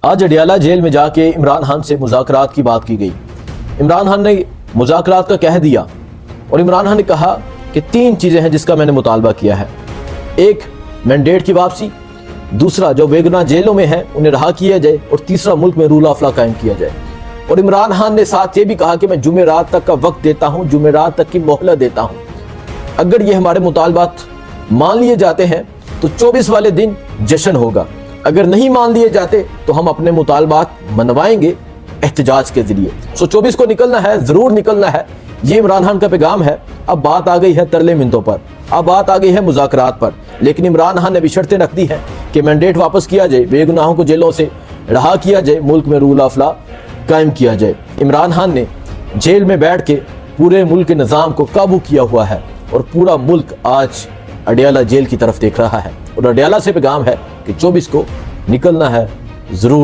آج اڈیالہ جیل میں جا کے عمران خان سے مذاکرات کی بات کی گئی۔ عمران خان نے مذاکرات کا کہہ دیا اور عمران خان نے کہا کہ 3 چیزیں ہیں جس کا میں نے مطالبہ کیا ہے۔ ایک، مینڈیٹ کی واپسی، دوسرا جو بےگناہ جیلوں میں ہیں انہیں رہا کیا جائے، اور تیسرا ملک میں رول آف لا قائم کیا جائے۔ اور عمران خان نے ساتھ یہ بھی کہا کہ میں جمعرات تک کا وقت دیتا ہوں، جمعرات تک کی مہلت دیتا ہوں۔ اگر یہ ہمارے مطالبات مان لیے جاتے ہیں تو 24 والے دن جشن ہوگا، اگر نہیں مان لیے جاتے تو ہم اپنے مطالبات منوائیں گے احتجاج کے ذریعے۔ 24 کو نکلنا ہے، ضرور نکلنا ہے، یہ عمران خان کا پیغام ہے۔ اب بات آ گئی ہے ترلے منتوں پر، اب بات آ گئی ہے مذاکرات پر، لیکن عمران خان نے بھی شرطیں رکھ دی ہیں کہ مینڈیٹ واپس کیا جائے، بے گناہوں کو جیلوں سے رہا کیا جائے، ملک میں رول آف لا قائم کیا جائے۔ عمران خان نے جیل میں بیٹھ کے پورے ملک کے نظام کو قابو کیا ہوا ہے، اور پورا ملک آج اڈیالہ جیل کی طرف دیکھ رہا ہے، اور اڈیالہ سے پیغام ہے کہ 24 کو نکلنا ہے ضرور۔